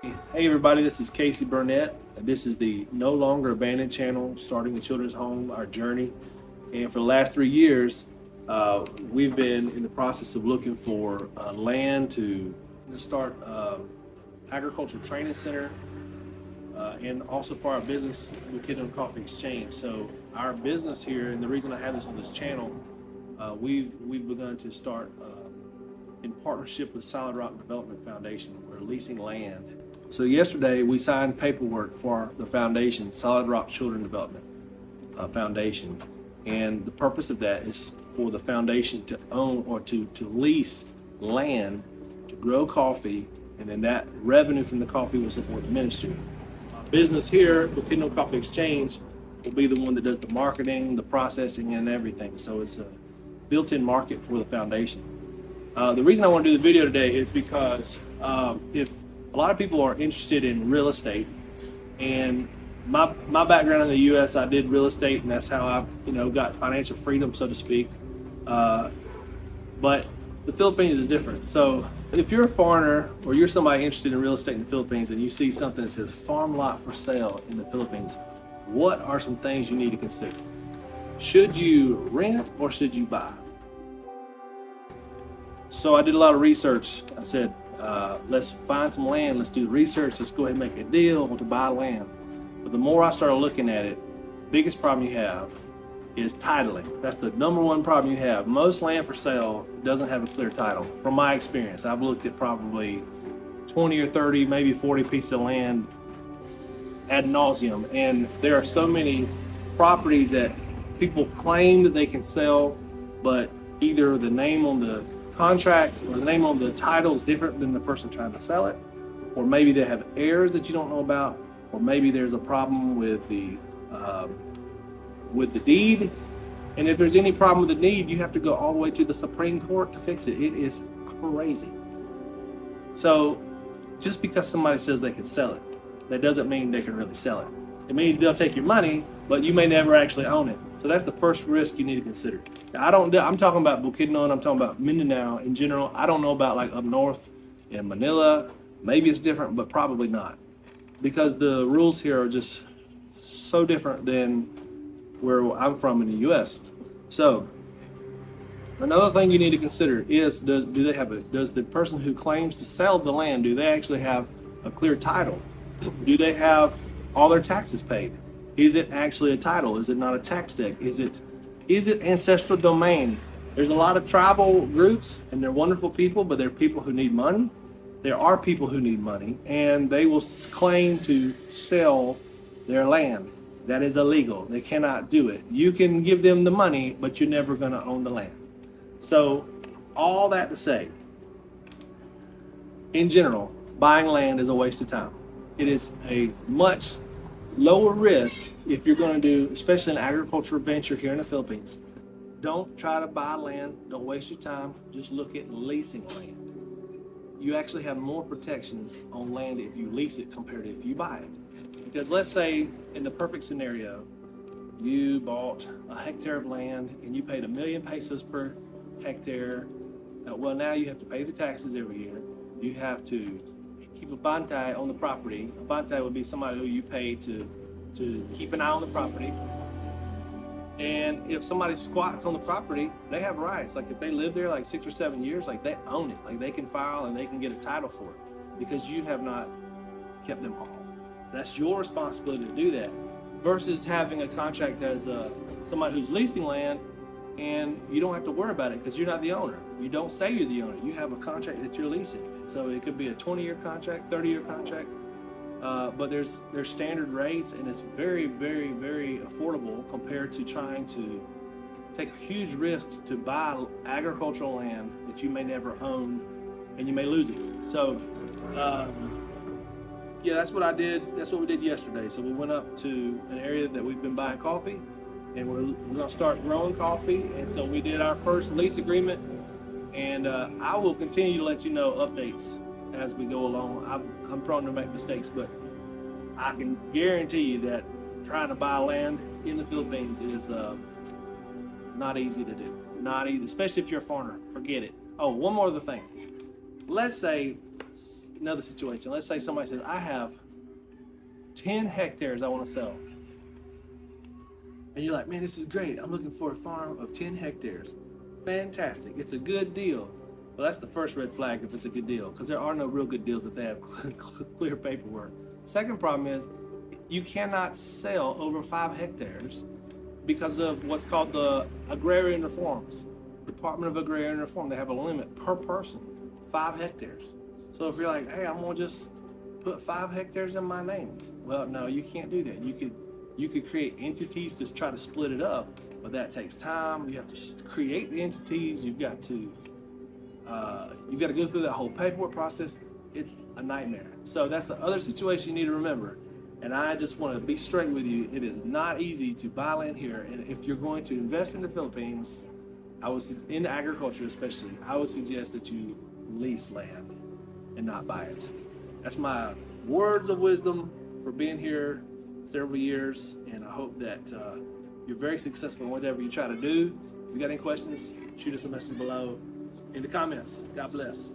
Hey everybody, this is Casey Burnett. This is the No Longer Abandoned channel, starting a children's home, our journey. And for the last 3 years, we've been in the process of looking for land to start agricultural training center, and also for our business, Kidney Coffee Exchange. So our business here, and the reason I have this on this channel, we've begun to start in partnership with Solid Rock Development Foundation. We're leasing land. So yesterday we signed paperwork for the foundation, Solid Rock Children Development Foundation. And the purpose of that is for the foundation to own or to lease land to grow coffee, and then that revenue from the coffee will support the ministry. Our business here, the Kidney Coffee Exchange, will be the one that does the marketing, the processing, and everything. So it's a built-in market for the foundation. The reason I want to do the video today is because if a lot of people are interested in real estate, and my background in the U.S., I did real estate, and that's how I got financial freedom, so to speak. But the Philippines is different. So if you're a foreigner or you're somebody interested in real estate in the Philippines and you see something that says farm lot for sale in the Philippines, what are some things you need to consider? Should you rent or should you buy? So I did a lot of research. I said, let's find some land, let's do the research, let's go ahead and make a deal to buy land. But the more I started looking at it, the biggest problem you have is titling. That's the number one problem you have. Most land for sale doesn't have a clear title. From my experience, I've looked at probably 20 or 30, maybe 40 pieces of land ad nauseum. And there are so many properties that people claim that they can sell, but either the name on the contract or the name on the title is different than the person trying to sell it, or maybe they have errors that you don't know about, or maybe there's a problem with the deed. And if there's any problem with the deed, you have to go all the way to the Supreme Court to fix it. It is crazy. So just because somebody says they can sell it, that doesn't mean they can really sell it. It means they'll take your money, but you may never actually own it. So that's the first risk you need to consider. Now, I'm talking about Bukidnon, I'm talking about Mindanao in general. I don't know about like up north in Manila. Maybe it's different, but probably not. Because the rules here are just so different than where I'm from in the US. So another thing you need to consider is, does the person who claims to sell the land, do they actually have a clear title? Do they have all their taxes paid? Is it actually a title? Is it not a tax deed? Is it ancestral domain? There's a lot of tribal groups, and they're wonderful people, but they're people who need money. There are people who need money, and they will claim to sell their land. That is illegal. They cannot do it. You can give them the money, but you're never going to own the land. So all that to say, in general, buying land is a waste of time. It is a much lower risk if you're going to do, especially an agricultural venture here in the Philippines. Don't try to buy land. Don't waste your time. Just look at leasing land. You actually have more protections on land if you lease it compared to if you buy it. Because let's say in the perfect scenario, you bought a hectare of land and you paid 1,000,000 pesos per hectare. Well, now you have to pay the taxes every year. You have to keep a bantay on the property. A bantay would be somebody who you pay to keep an eye on the property. And if somebody squats on the property, they have rights. Like if they live there like 6 or 7 years, like they own it. Like they can file and they can get a title for it because you have not kept them off. That's your responsibility to do that, versus having a contract as somebody who's leasing land and you don't have to worry about it because you're not the owner. You don't say you're the owner. You have a contract that you're leasing. So it could be a 20-year contract, 30-year contract, but there's standard rates, and it's very, very, very affordable compared to trying to take a huge risk to buy agricultural land that you may never own and you may lose it. So yeah, that's what I did. That's what we did yesterday. So we went up to an area that we've been buying coffee, and we're going to start growing coffee. And so we did our first lease agreement, and I will continue to let you know updates as we go along. I'm prone to make mistakes, but I can guarantee you that trying to buy land in the Philippines is not easy to do. Not easy, especially if you're a foreigner. Forget it. Oh, one more other thing. Let's say another situation. Let's say somebody says, I have 10 hectares I want to sell. And you're like, man, this is great. I'm looking for a farm of 10 hectares. Fantastic. It's a good deal. Well, that's the first red flag if it's a good deal, because there are no real good deals if they have clear paperwork. Second problem is you cannot sell over 5 hectares because of what's called the agrarian reforms. Department of Agrarian Reform, they have a limit per person, 5 hectares. So if you're like, hey, I'm gonna just put 5 hectares in my name. Well, no, you can't do that. You could create entities to try to split it up, but that takes time. You have to create the entities. You've got to go through that whole paperwork process. It's a nightmare. So that's the other situation you need to remember. And I just want to be straight with you. It is not easy to buy land here. And if you're going to invest in the Philippines, in agriculture especially, I would suggest that you lease land and not buy it. That's my words of wisdom for being here several years, and I hope that you're very successful in whatever you try to do. If you got any questions, shoot us a message below in the comments. God bless.